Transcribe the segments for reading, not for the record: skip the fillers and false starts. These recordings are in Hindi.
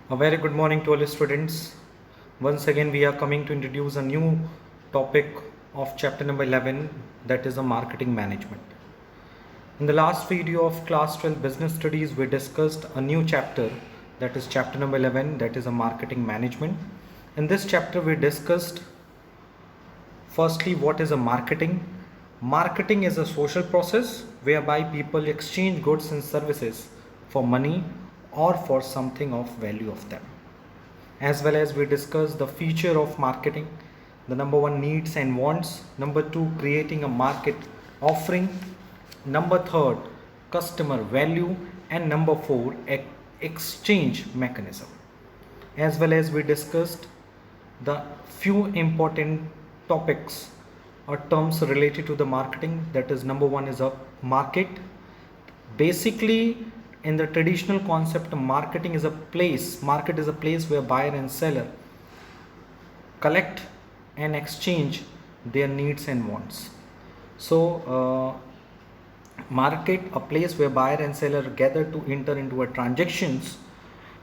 A very good morning to all the students. Once again, we are coming to introduce a new topic of chapter number 11, that is the marketing management. In the last video of class 12 business studies, we discussed a new chapter, that is chapter number 11, that is a marketing management. In this chapter, we discussed firstly what is a marketing. Marketing is a social process whereby people exchange goods and services for money or for something of value of them. As well as we discuss the feature of marketing, the number one, needs and wants, number two, creating a market offering, number third, customer value, and number four, exchange mechanism. As well as we discussed the few important topics or terms related to the marketing, that is number one is a market. Basically, in the traditional concept, market is a place where buyer and seller collect and exchange their needs and wants. So market, a place where buyer and seller gather to enter into a transactions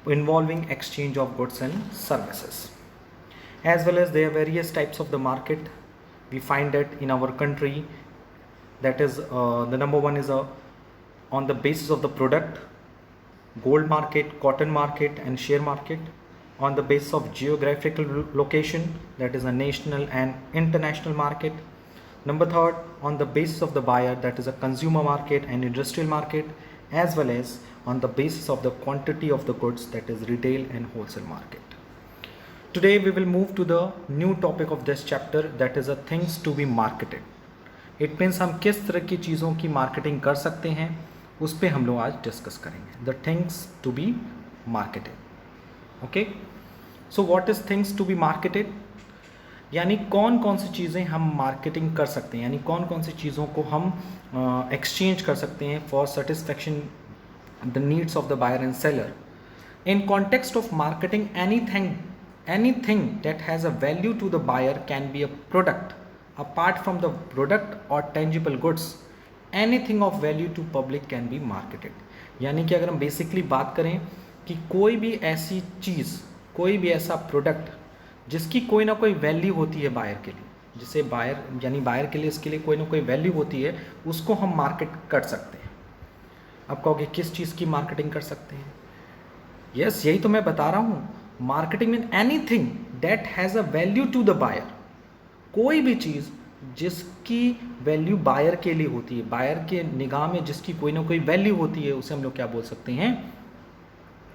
involving exchange of goods and services. As well as there are various types of the market. We find that in our country, that is the number one is on the basis of the product, gold market, cotton market, and share market. On the basis of geographical location, that is a national and international market. Number third, on the basis of the buyer, that is a consumer market and industrial market, as well as on the basis of the quantity of the goods, that is retail and wholesale market. Today we will move to the new topic of this chapter, that is a things to be marketed. It means हम किस तरह की चीज़ों की मार्केटिंग कर सकते हैं, उस पर हम लोग आज डिस्कस करेंगे. The things to be marketed. Okay, so what is things to be marketed, यानी कौन कौन सी चीज़ें हम मार्केटिंग कर सकते हैं, यानी कौन कौन सी चीज़ों को हम एक्सचेंज कर सकते हैं for satisfaction the needs of the buyer and seller. In context of marketing, anything that has a value to the buyer can be a product. Apart from the product or tangible goods, anything of value to public can be marketed. यानी कि अगर हम बेसिकली बात करें कि कोई भी ऐसी चीज़, कोई भी ऐसा प्रोडक्ट जिसकी कोई ना कोई वैल्यू होती है बायर के लिए, जिसे बायर यानी बायर के लिए इसके लिए कोई ना कोई वैल्यू होती है, उसको हम मार्केट कर सकते हैं. अब कहोगे किस चीज़ की मार्केटिंग कर सकते हैं? यस, यही तो मैं बता रहा हूँ. Marketing mean anything that has a value to the buyer. कोई भी चीज़ जिसकी वैल्यू बायर के लिए होती है, बायर के निगाह में जिसकी कोई ना कोई वैल्यू होती है, उसे हम लोग क्या बोल सकते हैं,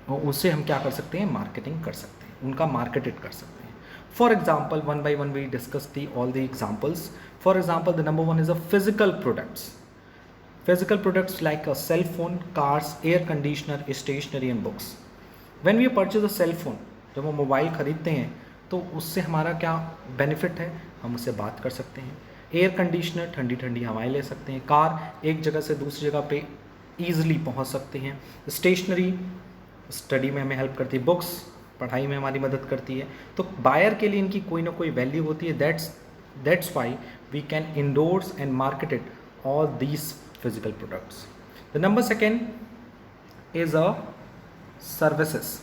और उससे हम क्या कर सकते हैं, मार्केटिंग कर सकते हैं, उनका मार्केटेड कर सकते हैं. For example, one by one we discuss the all the examples. For example, the number one is a physical products. Physical products like a cell phone, cars, air conditioner, stationery and books. When we purchase a cell phone, जब वो मोबाइल ख़रीदते हैं तो उससे हमारा क्या बेनिफिट है, हम उससे बात कर सकते हैं. एयर कंडीशनर, ठंडी ठंडी हवाएं ले सकते हैं. कार, एक जगह से दूसरी जगह पे ईजिली पहुंच सकते हैं. स्टेशनरी, स्टडी में हमें हेल्प करती है. बुक्स, पढ़ाई में हमारी मदद करती है. तो बायर के लिए इनकी कोई ना कोई वैल्यू होती है. That's why we can endorse and marketed all these physical products. The number second is a services.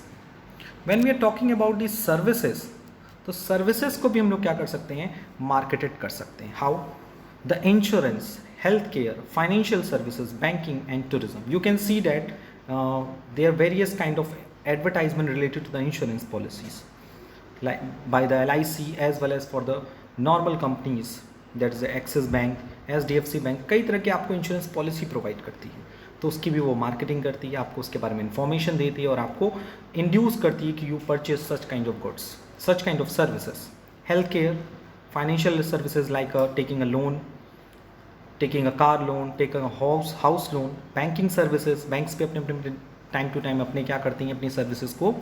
When we are talking about these services, तो सर्विसेज को भी हम लोग क्या कर सकते हैं, मार्केटेड कर सकते हैं. How? The insurance, health care, financial services, banking and tourism. You can see that there various kind of advertisement related to the insurance policies like by the LIC as well as for the normal companies, that is the Axis Bank, HDFC bank, कई तरह की आपको इंश्योरेंस पॉलिसी प्रोवाइड करती है. तो उसकी भी वो मार्केटिंग करती है, आपको उसके बारे में इंफॉर्मेशन देती है और आपको इंड्यूस करती है कि you purchase such kind of goods, such kind of services. Health care, financial services like taking a loan, taking a car loan, taking a house loan. Banking services, banks पे अपने टाइम टू टाइम अपने क्या करती हैं, अपनी सर्विसेज को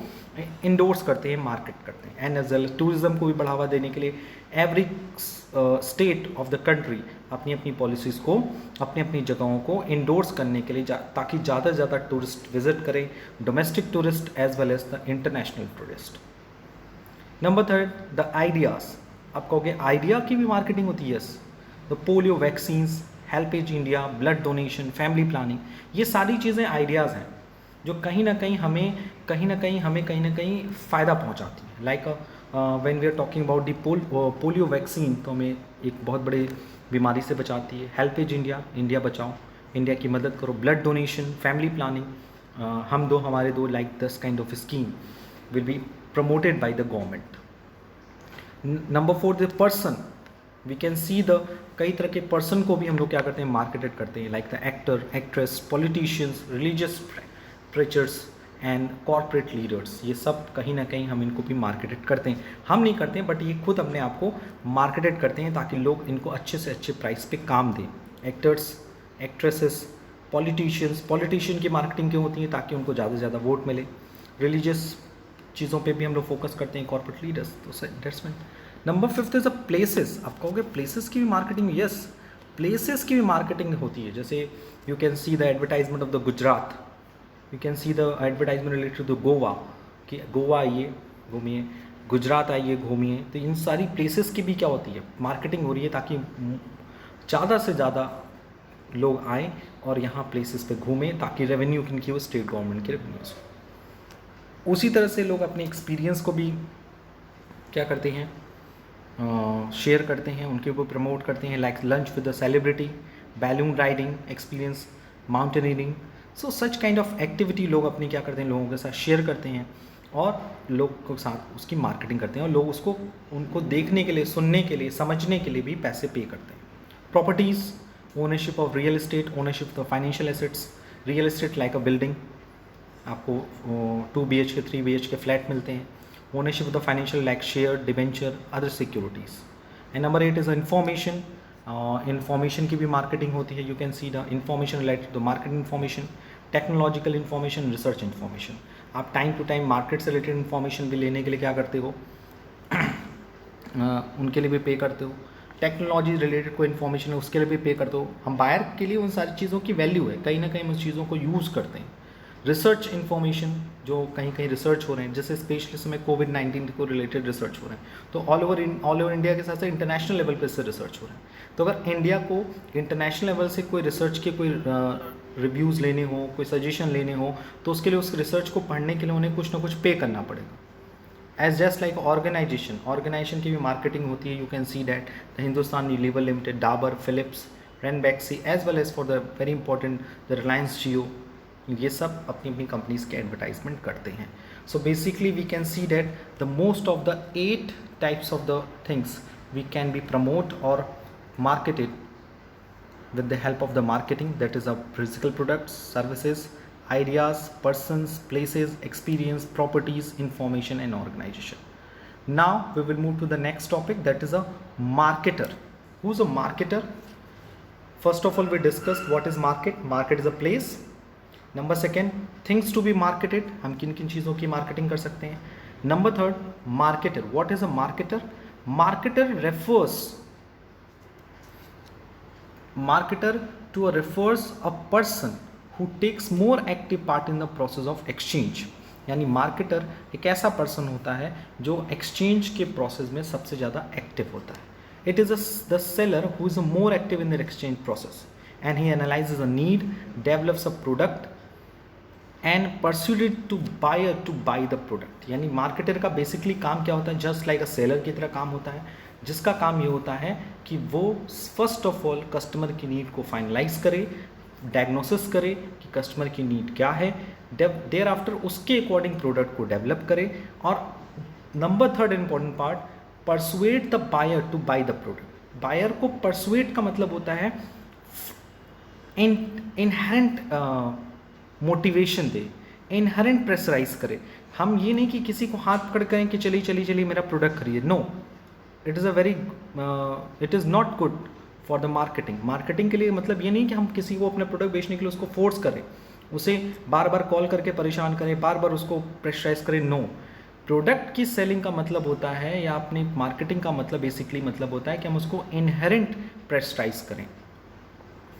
इंडोर्स करते हैं, मार्केट करते हैं. एंड एज वेल टूरिज्म को भी बढ़ावा देने के लिए every state of the country अपनी अपनी पॉलिसीज़ को, अपनी अपनी जगहों को इंडोर्स करने के लिए, ताकि ज़्यादा से ज़्यादा टूरिस्ट विजिट करें, domestic tourist as well as the international tourist. Number third, the ideas. आप कहोगे आइडिया की भी मार्केटिंग होती है? Yes. The polio vaccines, HelpAge India, blood donation, family planning, ये सारी चीज़ें आइडियाज़ हैं. जो कहीं ना कहीं हमें कहीं ना कहीं फ़ायदा पहुंचाती है। Like when we are talking about the polio vaccine, तो हमें एक बहुत बड़ी बीमारी से बचाती है। हेल्पेज इंडिया, इंडिया बचाओ, इंडिया की मदद करो। ब्लड डोनेशन, फैमिली प्लानिंग, हम दो हमारे दो, like this kind of scheme will be promoted by the government. Number 4, the person, we can see the कई तरह के पर्सन को भी हम लोग क्या करते हैं, मार्केटेड करते हैं, like the actor, actress, politicians, religious preachers and corporate leaders. ये सब कहीं ना कहीं हम इनको भी मार्केटेड करते हैं। हम नहीं करते हैं, बट ये खुद अपने आप को मार्केटेड करते हैं ताकि लोग इनको अच्छे से अच्छे प्राइस पे काम दें। एक्टर्स, एक्ट्रेसेस, पॉलिटिशियंस, पॉलिटिशियन की मार्केटिंग क्यों होती है, ताकि उनको ज़्यादा से ज़्यादा वोट मिले। रिलीजियस चीज़ों पे भी हम लोग फोकस करते हैं, कॉर्पोरेट लीडर्स, तो that's mean. Number 5 is a places. आप कहोगे प्लेसेस की भी मार्केटिंग, यस, प्लेसेस की भी मार्केटिंग होती है। जैसे you can see the advertisement of the Gujarat, you can see the advertisement related to Goa, कि गोवा आइए घूमिए, गुजरात आइए घूमिए। तो इन सारी प्लेसेस की भी क्या होती है, मार्केटिंग हो रही है, ताकि ज़्यादा से ज़्यादा लोग आएँ और यहाँ प्लेसेस पे घूमें, ताकि रेवेन्यू किनकी हो, स्टेट गवर्नमेंट के रेवेन्यूज। उसी तरह से लोग अपने एक्सपीरियंस को भी क्या करते हैं, शेयर करते हैं, उनके ऊपर प्रमोट करते हैं, like lunch with the celebrity, balloon riding experience, mountaineering. So such kind of activity लोग अपनी क्या करते हैं, लोगों के साथ शेयर करते हैं और लोग के साथ उसकी मार्केटिंग करते हैं, और लोग उसको उनको देखने के लिए, सुनने के लिए, समझने के लिए भी पैसे पे करते हैं। Properties, ownership of real estate, ownership of financial assets. Real estate like a building, आपको 2 BHK 3 BHK फ्लैट मिलते हैं। Ownership of the financial like share, debenture, other securities. And number 8 is information. Information की भी मार्केटिंग होती है। You can see the information related to market information, technological information, research information. आप टाइम टू टाइम मार्केट से रिलेटेड इंफॉर्मेशन भी लेने के लिए क्या करते हो, उनके लिए भी पे करते हो। टेक्नोलॉजी रिलेटेड कोई इन्फॉर्मेशन है उसके लिए भी पे करते हो। हम बायर के लिए उन सारी चीज़ों की वैल्यू है, कहीं ना कहीं हम उस चीज़ों को यूज़ करते हैं। रिसर्च इन्फॉर्मेशन, जो कहीं कहीं रिसर्च हो रहे हैं, जैसे स्पेशली समय कोविड-19 को रिलेटेड रिसर्च हो रहे हैं, तो ऑल ओवर इंडिया के साथ साथ इंटरनेशनल लेवल पे से रिसर्च हो रहे हैं। तो अगर इंडिया को इंटरनेशनल लेवल से कोई रिसर्च के कोई रिव्यूज़ लेने हो, कोई सजेशन लेने हो, तो उसके लिए उस रिसर्च को पढ़ने के लिए उन्हें कुछ ना कुछ पे करना पड़ेगा। एज जस्ट लाइक ऑर्गेनाइजेशन की भी मार्केटिंग होती है। You can see that the Hindustan Unilever limited, Dabur, Philips, Ranbaxy, as well as for the very important the Reliance Jio, ये सब अपनी अपनी कंपनीज के एडवर्टाइजमेंट करते हैं। So basically we can see that the most of the 8 types of the things we can be promote or marketed with the help of the marketing, that is of physical products, services, ideas, persons, places, experience, properties, information and organization. Now we will move to the next topic, that is a marketer. Who's a marketer? First of all, we discussed what is market. Market is a place. Number second, things to be marketed, हम किन किन चीज़ों की मार्केटिंग कर सकते हैं। Number third, marketer. What is a marketer? Marketer refers refers a person who takes more active part in the process of exchange. यानी मार्केटर एक ऐसा पर्सन होता है जो एक्सचेंज के प्रोसेस में सबसे ज़्यादा एक्टिव होता है। It is the seller who is more active in the exchange process and he analyses a need, develops a product and pursued it to buy the product. यानी मार्केटर का बेसिकली काम क्या होता है, जस्ट लाइक अ सेलर की तरह काम होता है, जिसका काम ये होता है कि वो फर्स्ट ऑफ ऑल कस्टमर की नीड को फाइनलाइज करे, डायग्नोसिस करे कि कस्टमर की नीड क्या है, देयर आफ्टर उसके अकॉर्डिंग प्रोडक्ट को डेवलप करे, और number third important part, persuade the buyer to buy the product. Buyer को परसुएट का मतलब होता है इनहेरेंट मोटिवेशन दे, इनहेरेंट प्रेशराइज करे। हम ये नहीं कि किसी को हाथ पकड़ करें कि चलिए मेरा प्रोडक्ट खरीदिए, no, it is not good for the marketing. Marketing के लिए मतलब ये नहीं कि हम किसी को अपने प्रोडक्ट बेचने के लिए उसको फोर्स करें, उसे बार बार कॉल करके परेशान करें, बार बार उसको प्रेशराइज करें, नो। प्रोडक्ट की सेलिंग का मतलब होता है, या अपनी मार्केटिंग का मतलब बेसिकली मतलब होता है कि हम उसको इनहेरेंट प्रेशराइज करें,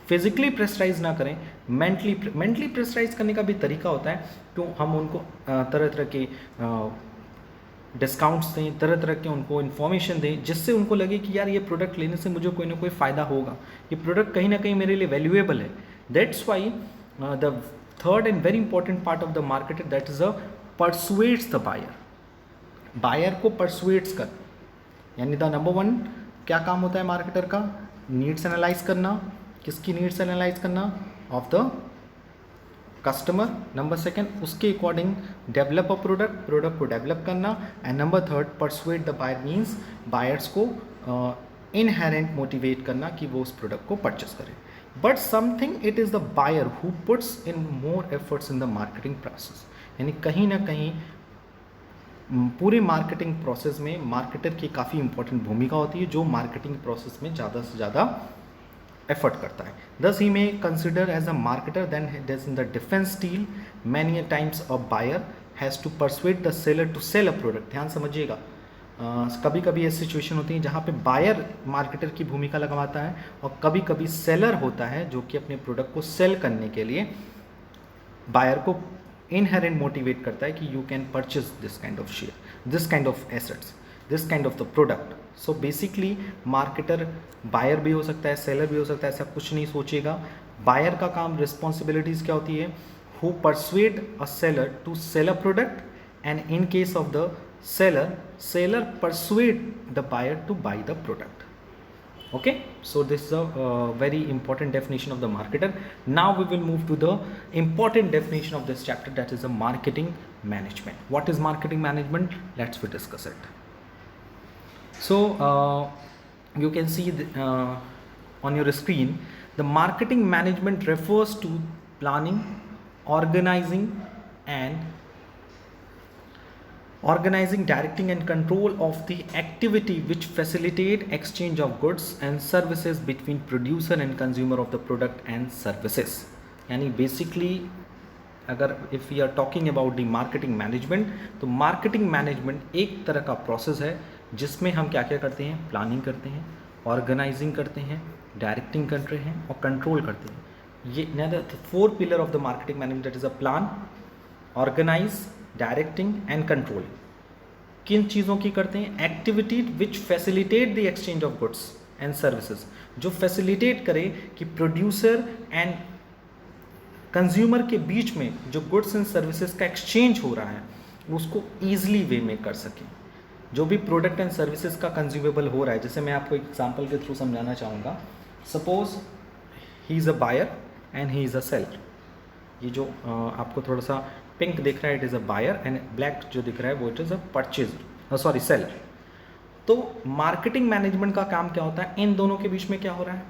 फिजिकली प्रेशराइज ना करें, मेंटली प्रेशराइज करने का भी तरीका होता है। तो हम उनको तरह तरह के डिस्काउंट्स दें, तरह तरह के उनको इन्फॉर्मेशन दें, जिससे उनको लगे कि यार ये प्रोडक्ट लेने से मुझे कोई ना कोई फ़ायदा होगा, ये प्रोडक्ट कहीं ना कहीं मेरे लिए वैल्यूएबल है। That's why the third and very important part of the marketer that is a persuades the buyer, buyer को परसुएट्स कर, यानी द नंबर वन क्या काम होता है मार्केटर का, नीड्स एनालाइज करना, किसकी नीड्स एनालाइज करना, of the customer, number second उसके according develop a product, product को डेवलप करना, and number third persuade the buyer means buyers को इनहेरेंट मोटिवेट करना कि वो उस प्रोडक्ट को परचेस करें. But something it is the buyer who puts in more efforts in the marketing process, यानी कहीं ना कहीं पूरे मार्केटिंग प्रोसेस में मार्केटर की काफ़ी इंपॉर्टेंट भूमिका होती है, जो मार्केटिंग प्रोसेस में ज़्यादा से ज़्यादा एफर्ट करता है. दस ही में consider as a marketer then does in the defence still many times a buyer has to persuade the seller to sell a product. ध्यान समझिएगा, कभी कभी ऐसी सिचुएशन होती है जहाँ पे बायर मार्केटर की भूमिका लगवाता है और कभी कभी सेलर होता है जो कि अपने प्रोडक्ट को सेल करने के लिए बायर को इनहेरेंट मोटिवेट करता है कि you can purchase this kind of share, this kind of assets, this kind of the product. So basically marketer buyer भी हो सकता है, सेलर भी हो सकता है, ऐसा कुछ नहीं सोचिएगा. बायर का काम, रिस्पॉन्सिबिलिटीज़ क्या होती है, who persuade a seller to sell a product, and in case of the seller persuade the buyer to buy the product. Okay, so this is a very important definition of the marketer. Now we will move to the important definition of this chapter, that is a marketing management. What is marketing management? Let's we discuss it. So you can see on your screen, the marketing management refers to planning, organizing, directing and control of the activity which facilitate exchange of goods and services between producer and consumer of the product and services. यानी basically अगर if we are talking about the marketing management, तो marketing management एक तरह का process है जिसमें हम क्या क्या करते हैं, प्लानिंग करते हैं, ऑर्गेनाइजिंग करते हैं, डायरेक्टिंग करते हैं और कंट्रोल करते हैं. ये four pillar of the marketing management, that is a plan, organize, directing and control. किन चीज़ों की करते हैं, activity which facilitate the exchange of goods and services, जो फैसिलिटेट करे कि प्रोड्यूसर एंड कंज्यूमर के बीच में जो गुड्स एंड सर्विसेज का एक्सचेंज हो रहा है उसको ईजिली वे में कर सकें. जो भी प्रोडक्ट एंड सर्विसेज का कंज्यूमेबल हो रहा है, जैसे मैं आपको एग्जांपल के थ्रू समझाना चाहूँगा. Suppose he is a buyer and he is a seller. ये जो आपको थोड़ा सा पिंक दिख रहा है, it is a buyer, and black जो दिख रहा है वो it is a purchaser, sorry seller. तो मार्केटिंग मैनेजमेंट का काम क्या होता है, इन दोनों के बीच में क्या हो रहा है,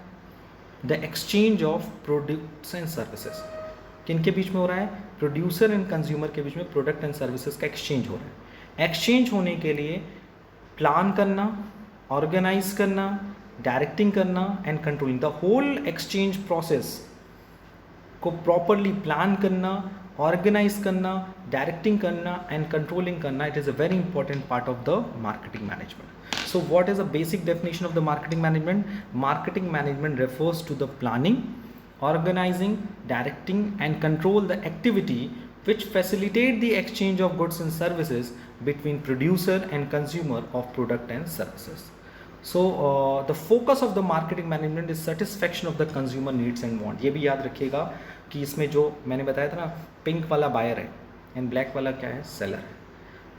the exchange of products and services. किन के बीच में हो रहा है, प्रोड्यूसर एंड कंज्यूमर के बीच में प्रोडक्ट एंड सर्विसेज का एक्सचेंज हो रहा है. एक्सचेंज होने के लिए प्लान करना, ऑर्गेनाइज करना, डायरेक्टिंग करना and controlling, the whole exchange process को प्रॉपरली प्लान करना, ऑर्गेनाइज करना, डायरेक्टिंग करना एंड कंट्रोलिंग करना, it is a very important part of the marketing management. So what is a basic definition of the marketing management? Marketing management refers to the planning, organizing, directing and control the activity which facilitate the exchange of goods and services between producer and consumer of product and services. So the focus of the marketing management is satisfaction of the consumer needs and want. ये भी याद रखिएगा कि इसमें जो मैंने बताया था ना, पिंक वाला बायर है एंड ब्लैक वाला क्या है, सेलर है.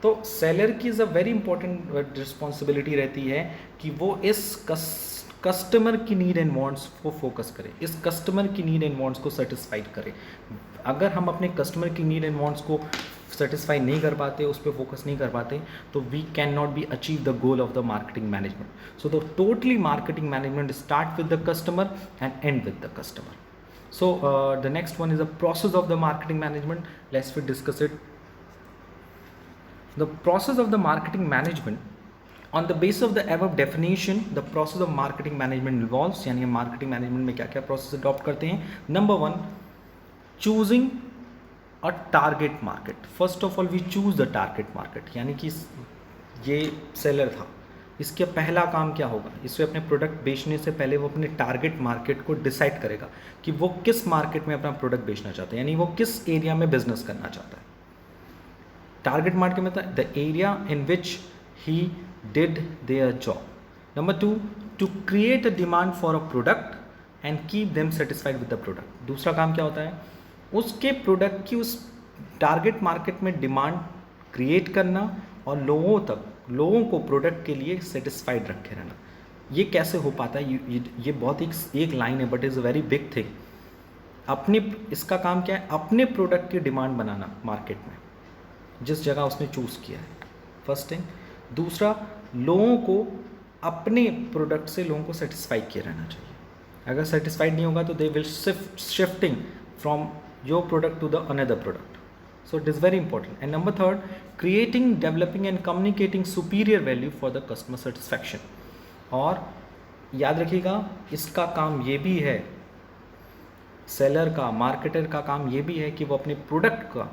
तो सेलर की is a very important responsibility रहती है कि वो इस कस्टमर की नीड एंड वांट्स को फोकस करे, इस कस्टमर की नीड एंड वांट्स को सेटिस्फाइड करे. अगर हम अपने कस्टमर की नीड एंड वांट्स को सेटिस्फाई नहीं कर पाते, उस पर फोकस नहीं कर पाते, तो we can not be achieve the goal of the marketing management. So the totally marketing management start with the customer and end with the customer. So the next one is the process of the marketing management. Let's we discuss it. The process of the marketing management, on the basis of the above definition, the process of marketing management involves, यानी marketing management में क्या क्या process adopt करते हैं. Number one, choosing a target market. First of all, we choose the target market. यानी कि ये seller था, इसका पहला काम क्या होगा, इसे अपने प्रोडक्ट बेचने से पहले वो अपने टारगेट मार्केट को डिसाइड करेगा कि वो किस मार्केट में अपना प्रोडक्ट बेचना चाहता है, यानी वो किस एरिया में बिजनेस करना चाहता है. टारगेट मार्केट में the area in which he did their job. Number two, to create a demand for a product and keep them satisfied with the product. दूसरा काम क्या होता है, उसके प्रोडक्ट की उस टारगेट मार्केट में डिमांड क्रिएट करना और लोगों को प्रोडक्ट के लिए सेटिस्फाइड रखे रहना। ये कैसे हो पाता है? ये बहुत एक लाइन है, but is a very big thing. इसका काम क्या है? अपने प्रोडक्ट की डिमांड बनाना मार्केट में, जिस जगह उसने चूज़ किया है, फर्स्ट थिंग। दूसरा, लोगों को अपने प्रोडक्ट से लोगों को सेटिस्फाई किया रहना चाहिए। अगर सेटिस्फाइड नहीं होगा तो they will shifting from your product to the another product. So it is very important. And number third, creating, developing and communicating superior value for the customer satisfaction. और याद रखिएगा, इसका काम ये भी है, सेलर का, मार्केटर का काम ये भी है कि वो अपने प्रोडक्ट का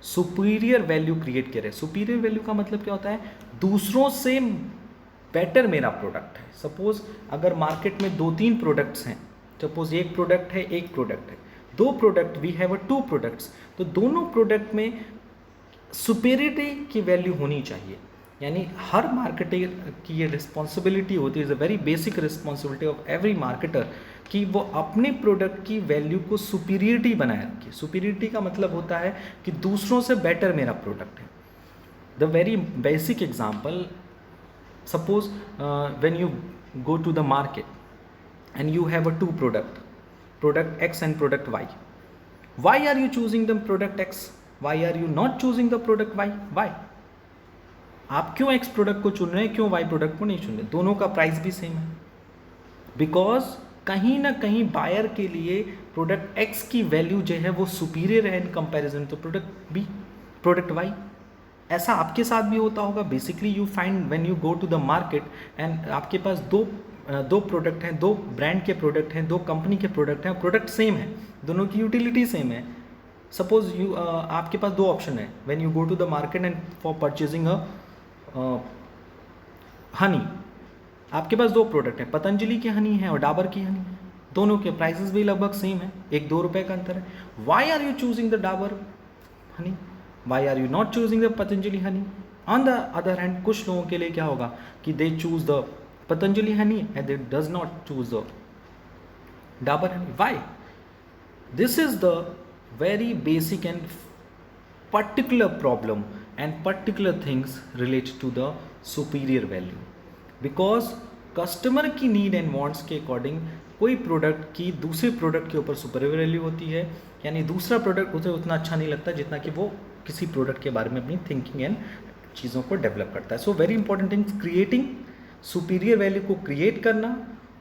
सुपीरियर वैल्यू क्रिएट करे। सुपीरियर वैल्यू का मतलब क्या होता है? दूसरों से बेटर मेरा प्रोडक्ट है। सपोज अगर मार्केट में 2-3 प्रोडक्ट्स हैं, सपोज एक प्रोडक्ट है, एक प्रोडक्ट है, 2 प्रोडक्ट, वी हैव 2 प्रोडक्ट्स, तो दोनों प्रोडक्ट में सुपेरियरिटी की वैल्यू होनी चाहिए। यानी हर मार्केटर की ये रिस्पॉन्सिबिलिटी होती है, is a very basic responsibility of every marketer, कि वो अपने प्रोडक्ट की वैल्यू को सुपीरियरिटी बनाए रखे। सुपीरियरिटी का मतलब होता है कि दूसरों से बेटर मेरा प्रोडक्ट है। The very basic example, suppose when you go to the market and you have a 2 product X and product Y. Why are you choosing the product X? Why are you not choosing the product Y? Why? आप क्यों X प्रोडक्ट को चुन रहे हैं, क्यों Y प्रोडक्ट को नहीं चुन रहे? दोनों का प्राइस भी सेम है। बिकॉज कहीं ना कहीं बायर के लिए प्रोडक्ट X की वैल्यू जो है वो सुपीरियर है in comparison to product B, product Y। ऐसा आपके साथ भी होता होगा। Basically you find when you go to the market and आपके पास दो प्रोडक्ट हैं, 2 ब्रांड के प्रोडक्ट हैं, 2 कंपनी के प्रोडक्ट हैं, प्रोडक्ट सेम है, दोनों की यूटिलिटी सेम है। सपोज आपके पास 2 ऑप्शन है when you go to the market and for purchasing a honey. आपके पास 2 प्रोडक्ट है, पतंजलि की हनी है और डाबर की हनी है, दोनों के प्राइसेस भी लगभग सेम है, 1-2 रुपये का अंतर है। Why are you choosing the Dabur honey? Why are you not choosing the Patanjali honey? On the other hand, कुछ लोगों के लिए क्या होगा कि they choose the Patanjali honey and it does not choose the Dabur honey. Why? This is the very basic and particular problem and particular things related to the superior value. Because customer की नीड एंड वांट्स के अकॉर्डिंग कोई प्रोडक्ट की दूसरे प्रोडक्ट के ऊपर सुपीरियर वैल्यू होती है। यानी दूसरा प्रोडक्ट उसे उतना अच्छा नहीं लगता जितना कि वो किसी प्रोडक्ट के बारे में अपनी थिंकिंग एंड चीज़ों को डेवलप करता है। So very important things, creating superior value को क्रिएट करना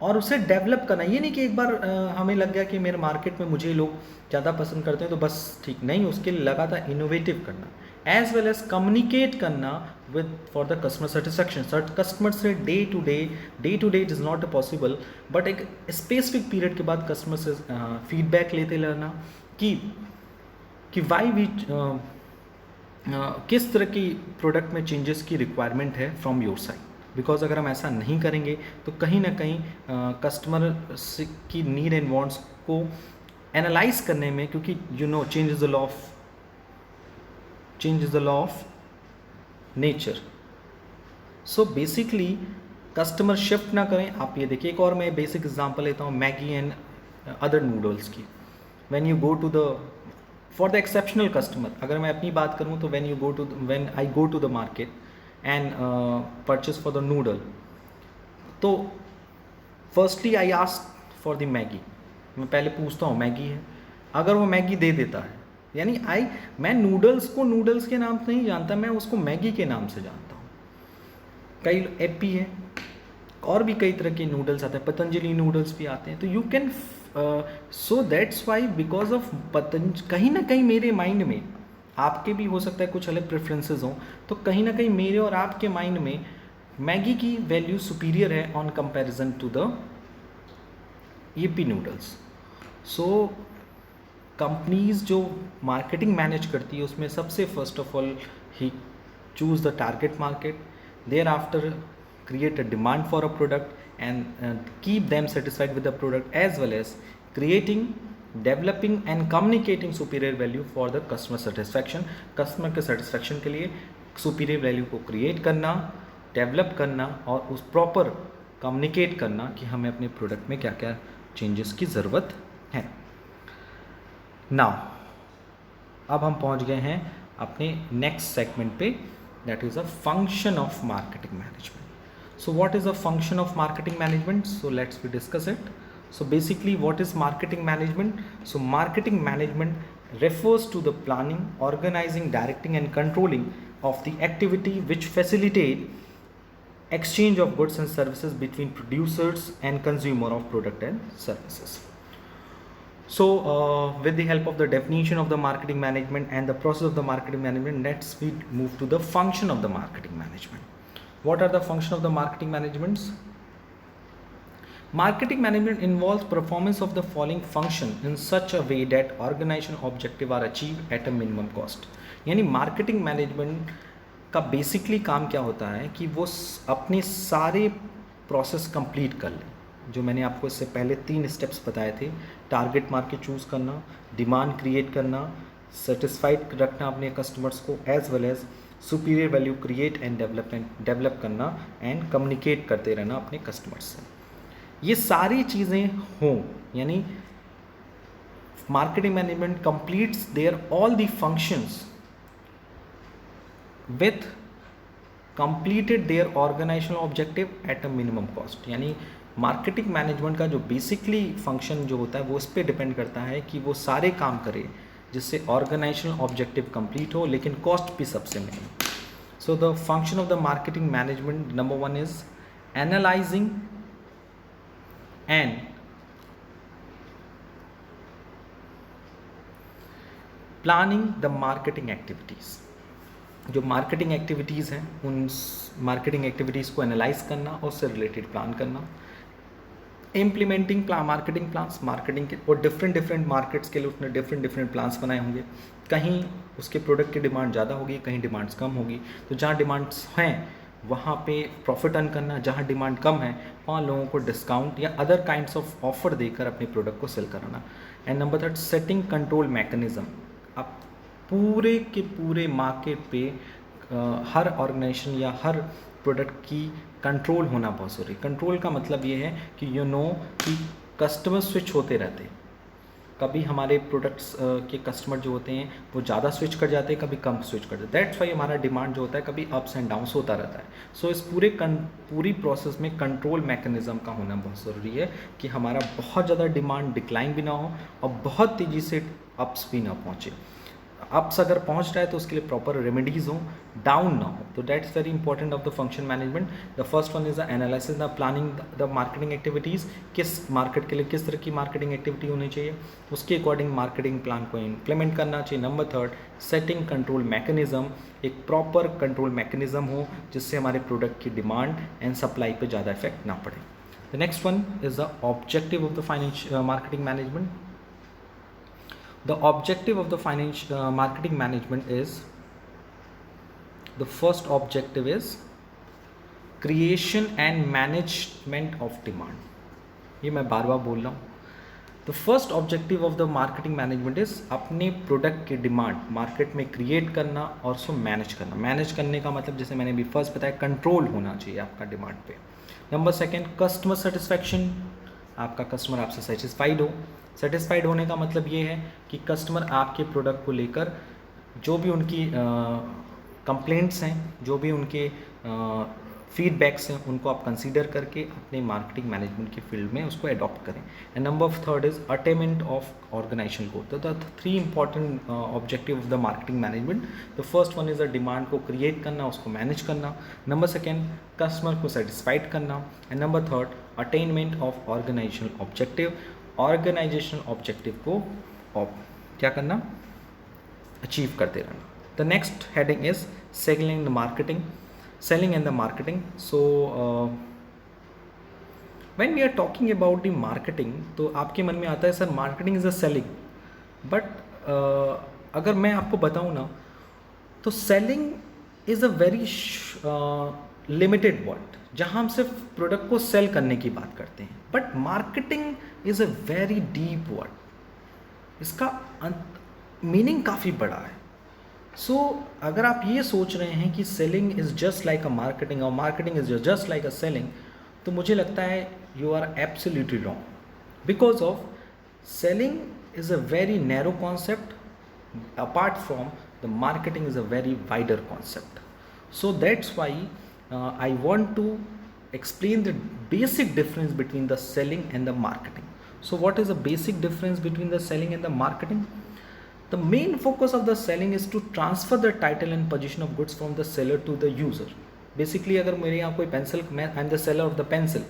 और उसे डेवलप करना। ये नहीं कि एक बार हमें लग गया कि मेरे मार्केट में मुझे लोग ज़्यादा पसंद करते हैं तो बस ठीक नहीं, उसके लिए लगातार इनोवेटिव करना, एज वेल एज कम्युनिकेट करना with for the customer satisfaction. Customer से day to day it is not possible, but एक स्पेसिफिक पीरियड के बाद कस्टमर से फीडबैक लेते रहना कि वाई वी किस तरह की प्रोडक्ट में चेंजेस की रिक्वायरमेंट है फ्रॉम योर साइड। बिकॉज अगर हम ऐसा नहीं करेंगे तो कहीं ना कहीं कस्टमर की नीड एंड वांट्स को एनालाइज करने में, क्योंकि you know change is the law of nature. So basically customer shift ना करें। आप ये देखिए, एक और मैं बेसिक एग्जांपल लेता हूँ मैगी एंड अदर नूडल्स की। When you go to the for the exceptional customer, अगर मैं अपनी बात करूँ तो when I go to the market and purchase for the noodle, तो firstly I ask for the Maggi. मैं पहले पूछता हूँ मैगी है, अगर वो मैगी दे देता है, यानी मैं नूडल्स को नूडल्स के नाम से नहीं जानता, मैं उसको मैगी के नाम से जानता हूँ। कई एपी है और भी कई तरह के नूडल्स आते हैं, पतंजलि नूडल्स भी आते हैं। तो you can so that's why because of कहीं ना कहीं मेरे माइंड में, आपके भी हो सकता है कुछ अलग प्रेफरेंसेस हों, तो कहीं ना कहीं मेरे और आपके माइंड में मैगी की वैल्यू सुपीरियर है on comparison to the Yippee noodles. So companies जो मार्केटिंग मैनेज करती है उसमें सबसे first of all he choose the target market, thereafter create a demand for a product and keep them satisfied with the product, as well as creating, developing and communicating superior value for the customer satisfaction। customer के satisfaction के लिए superior value को create करना, develop करना और उस proper communicate करना कि हमें अपने product में क्या क्या changes की ज़रूरत है। Now अब हम पहुंच गए हैं अपने नेक्स्ट सेगमेंट पे, that is a function of marketing management. So what is a function of marketing management? So let's we discuss it. So basically what is marketing management? So marketing management refers to the planning, organizing, directing and controlling of the activity which facilitate exchange of goods and services between producers and consumer of product and services. So with the help of the definition of the marketing management and the process of the marketing management, let's we move to the function of the marketing management. What are the function of the marketing managements? Marketing management involves performance of the following function in such a way that organization objective are achieved at a minimum cost. यानी मार्केटिंग मैनेजमेंट का बेसिकली काम क्या होता है कि वो अपने सारे प्रोसेस कंप्लीट कर लें, जो मैंने आपको इससे पहले 3 स्टेप्स बताए थे. टारगेट मार्केट चूज़ करना, डिमांड क्रिएट करना, सेटिस्फाइड रखना अपने कस्टमर्स को, as well as superior value create and develop करना एंड कम्युनिकेट करते रहना अपने कस्टमर्स से. ये सारी चीज़ें हों, यानी marketing management completes their all the functions with completed their organizational objective at a minimum cost. यानी मार्केटिंग मैनेजमेंट का जो बेसिकली फंक्शन जो होता है वो इस पर डिपेंड करता है कि वो सारे काम करे जिससे ऑर्गेनाइजेशनल ऑब्जेक्टिव कंप्लीट हो, लेकिन कॉस्ट भी सबसे minimum. So the function of the marketing management, number 1 is analysing and planning the marketing activities. जो मार्केटिंग एक्टिविटीज़ हैं उन मार्केटिंग एक्टिविटीज़ को एनालाइज करना और उससे रिलेटेड प्लान करना. इम्प्लीमेंटिंग मार्केटिंग प्लान्स, मार्केटिंग के और डिफरेंट मार्केट्स के लिए उसने डिफरेंट प्लान्स बनाए होंगे. कहीं उसके प्रोडक्ट की डिमांड ज़्यादा होगी, कहीं डिमांड्स कम होगी. तो जहाँ डिमांड्स हैं वहाँ पे प्रॉफिट अर्न करना, जहाँ डिमांड कम है वहाँ लोगों को डिस्काउंट या अदर काइंड्स ऑफ ऑफर देकर अपने प्रोडक्ट को सेल कराना. And number 3, setting control mechanism. अब पूरे के पूरे मार्केट पे हर ऑर्गेनाइजेशन या हर प्रोडक्ट की कंट्रोल होना बहुत ज़रूरी. कंट्रोल का मतलब ये है कि कि कस्टमर स्विच होते रहते हैं. कभी हमारे प्रोडक्ट्स के कस्टमर जो होते हैं वो ज़्यादा स्विच कर जाते हैं, कभी कम स्विच कर जाते हैं. दैट्स वाई हमारा डिमांड जो होता है कभी अप्स एंड डाउन्स होता रहता है. सो इस पूरी प्रोसेस में कंट्रोल मैकेनिज्म का होना बहुत ज़रूरी है कि हमारा बहुत ज़्यादा डिमांड डिक्लाइन भी ना हो और बहुत तेज़ी से अप्स भी ना पहुँचे. अप्स अगर पहुंच रहा है तो उसके लिए प्रॉपर रेमेडीज हो, डाउन ना हो. तो that's very important of the function management. The first one is the analysis, the planning the marketing activities. किस मार्केट के लिए किस तरह की मार्केटिंग एक्टिविटी होनी चाहिए, उसके अकॉर्डिंग मार्केटिंग प्लान को इम्प्लीमेंट करना चाहिए. Number 3, setting control mechanism. एक प्रॉपर कंट्रोल मैकेनिज्म हो जिससे हमारे प्रोडक्ट की डिमांड एंड सप्लाई पर ज़्यादा इफेक्ट ना पड़े. The next one is the objective of the marketing management. The objective of the marketing management is, the first objective is creation and management of demand. ये मैं बार बार बोल रहा हूँ. The first objective of the marketing management is अपने प्रोडक्ट की डिमांड मार्केट में क्रिएट करना और उसको मैनेज करना. मैनेज करने का मतलब जैसे मैंने अभी फर्स्ट बताया, कंट्रोल होना चाहिए आपका डिमांड पे. Number 2, customer satisfaction. आपका कस्टमर आपसे सेटिस्फाइड हो. सेटिस्फाइड होने का मतलब ये है कि कस्टमर आपके प्रोडक्ट को लेकर जो भी उनकी कंप्लेंट्स हैं, जो भी उनके फीडबैक्स हैं, उनको आप कंसीडर करके अपने मार्केटिंग मैनेजमेंट की फील्ड में उसको अडॉप्ट करें. And number 3 is attainment of organization goal. तो the 3 important objective of the marketing management. The first one is the demand को क्रिएट करना, उसको मैनेज करना. नंबर 2, कस्टमर को सेटिस्फाइड करना. And number 3, attainment of organizational objective. Organizational objective को क्या करना, अचीव करते रहना. The next heading is selling and the marketing. So when we are talking about the marketing, तो आपके मन में आता है sir marketing is a selling. But अगर मैं आपको बताऊँ ना तो selling is a very limited word, जहाँ हम सिर्फ प्रोडक्ट को सेल करने की बात करते हैं. But marketing is a very deep word. इसका मीनिंग काफ़ी बड़ा है. सो अगर आप ये सोच रहे हैं कि selling is just like a marketing और marketing is just like a selling, तो मुझे लगता है you are absolutely wrong. Because of selling is a very narrow concept apart from the marketing is a very wider concept. So that's why I want to explain the basic difference between the selling and the marketing. So what is the basic difference between the selling and the marketing? The main focus of the selling is to transfer the title and position of goods from the seller to the user. Basically अगर मेरे यहाँ कोई पेंसिल, मैं आई am the seller of the pencil,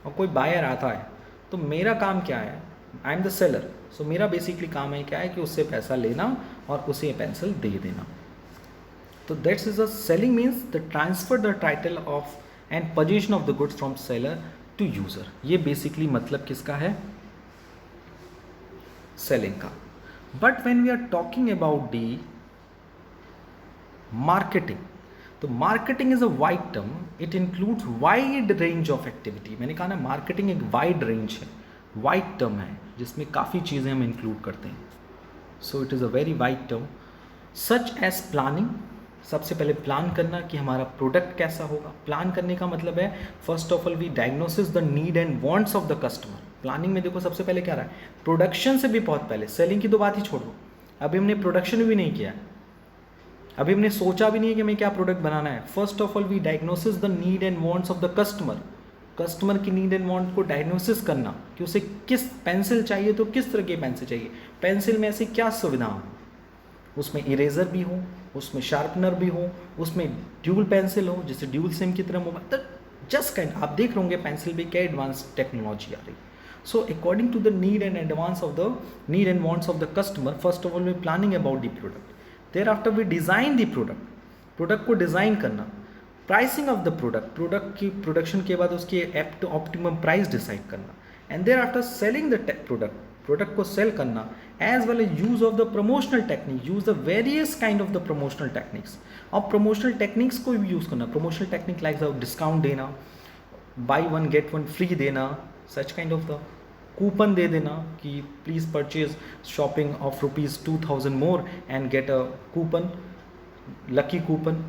और कोई बायर आता है तो मेरा काम क्या है? I am the seller. So मेरा बेसिकली काम है क्या है कि उससे पैसा लेना और उसे पेंसिल दे देना. तो that's is a selling means the transfer the title of and position of the goods from seller to user. ये बेसिकली मतलब किसका है? सेलिंग का. But when we are talking about the marketing, तो marketing is a wide term, it includes wide range of activity. मैंने कहा ना मार्केटिंग एक वाइड रेंज है, वाइड टर्म है जिसमें काफ़ी चीज़ें हम इंक्लूड करते हैं. So it is a very wide term. Such as planning, सबसे पहले प्लान करना कि हमारा प्रोडक्ट कैसा होगा. प्लान करने का मतलब है first of all we diagnosis the need and wants of the customer. Planning में देखो सबसे पहले क्या रहा है, प्रोडक्शन से भी बहुत पहले, सेलिंग की तो बात ही छोड़ दो, अभी हमने प्रोडक्शन भी नहीं किया है, अभी हमने सोचा भी नहीं है कि हमें क्या प्रोडक्ट बनाना है. First of all we diagnosis the need and wants of the customer. Customer की नीड एंड वांट को डायग्नोसिस करना कि उसे किस पेंसिल चाहिए, तो किस तरह की पेंसिल चाहिए, पेंसिल में ऐसी क्या सुविधा हो, उसमें इरेजर भी हो, उसमें शार्पनर भी हो, उसमें ड्यूल पेंसिल हो जैसे ड्यूल सिम की तरह मोबाइल. तो जस्ट काइंड आप देख रहे होंगे पेंसिल भी क्या एडवांस टेक्नोलॉजी आ रही. So according to the need and advance of the need and wants of the customer, first of all we planning about the product. Thereafter we design the product, product को डिज़ाइन करना. Pricing of the product, product की प्रोडक्शन के बाद उसकी ऑप्टिमम प्राइस डिसाइड करना. And thereafter selling the product, product को सेल करना. As well as use of the promotional technique, use the various kind of the promotional techniques. और प्रमोशनल टेक्निक्स को भी यूज़ करना. प्रमोशनल टेक्निक लाइक डिस्काउंट देना, buy one get one free देना, such kind of the coupon दे देना कि please purchase shopping of ₹2000 more and get a coupon, lucky coupon,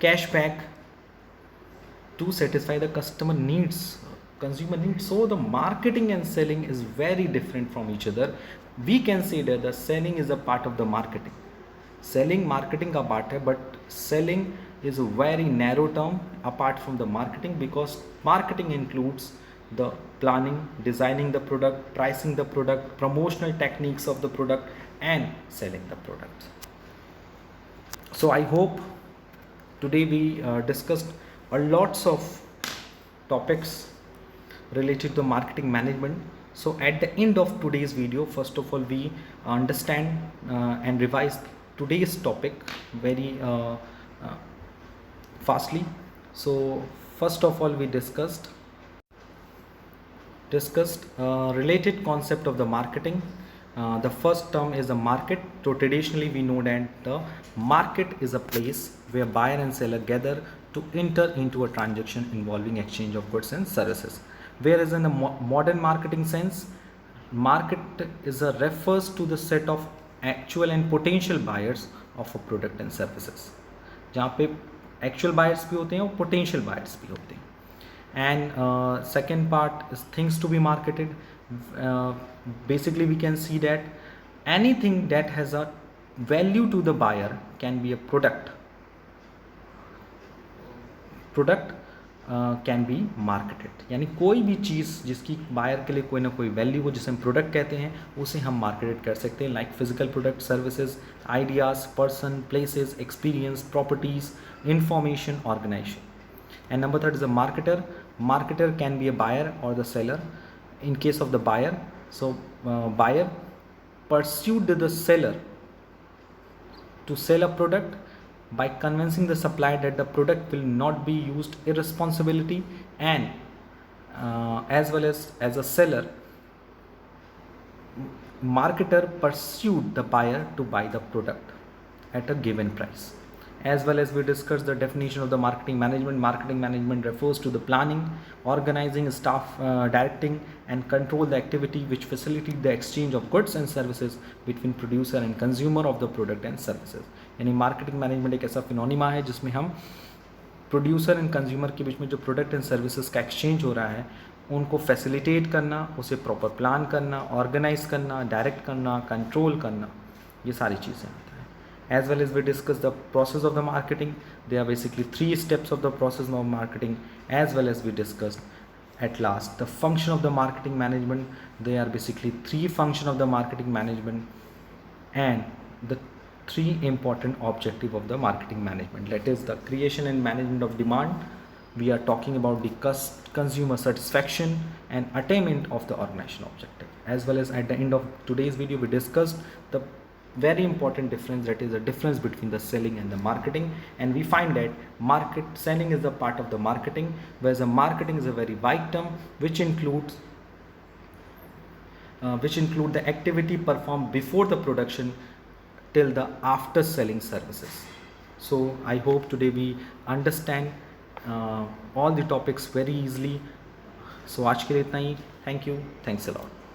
cashback to satisfy the customer needs, consumer needs. So the marketing and selling is very different from each other. We can say that the selling is a part of the marketing. Selling marketing का part है, but selling is a very narrow term apart from the marketing, because marketing includes the planning, designing the product, pricing the product, promotional techniques of the product and selling the product. So I hope today we discussed a lots of topics related to marketing management. So at the end of today's video, first of all we understand and revise today's topic very fastly. So first of all we discussed related concept of the marketing. The first term is the market. So traditionally we know that the market is a place where buyer and seller gather to enter into a transaction involving exchange of goods and services. Whereas in the modern marketing sense, market refers to the set of actual and potential buyers of a product and services. जहाँ पे actual buyers भी होते हैं और potential buyers भी होते हैं. And second part is things to be marketed. Basically we can see that anything that has a value to the buyer can be a product can be marketed. यानी कोई भी चीज़ जिसकी बायर के लिए कोई ना कोई वैल्यू हो, जिसे हम प्रोडक्ट कहते हैं, उसे हम मार्केटेड कर सकते हैं. Like physical product, services, ideas, person, places, experience, properties, information, organization. And number third is a marketer. Marketer can be a buyer or the seller. In case of the buyer, so buyer pursued the seller to sell a product by convincing the supplier that the product will not be used irresponsibility, and as well as a seller, marketer pursued the buyer to buy the product at a given price. As well as we discussed the definition of the marketing management. Marketing management refers to the planning, organizing, staff, directing and control the activity which facilitate the exchange of goods and services between producer and consumer of the product and services. यानी marketing management एक ऐसा फिनोनिमा है जिसमें हम प्रोड्यूसर एंड कंज्यूमर के बीच में जो प्रोडक्ट एंड सर्विसेज का एक्सचेंज हो रहा है उनको फैसिलिटेट करना, उसे प्रॉपर प्लान करना, ऑर्गेनाइज करना, डायरेक्ट करना, कंट्रोल करना, ये सारी चीज़ें आता है. As well as we discuss the process of the marketing. There are basically 3 steps of the process of marketing, as well as we discussed at last the function of the marketing management. There are basically 3 functions of the marketing management and the 3 important objective of the marketing management. That is the creation and management of demand. We are talking about the consumer satisfaction and attainment of the organization objective. As well as at the end of today's video, we discussed the very important difference, that is the difference between the selling and the marketing, and we find that selling is a part of the marketing, whereas the marketing is a very wide term which include the activity performed before the production till the after selling services. So I hope today we understand all the topics very easily. So आज के लिए इतना ही. Thank you. Thanks a lot.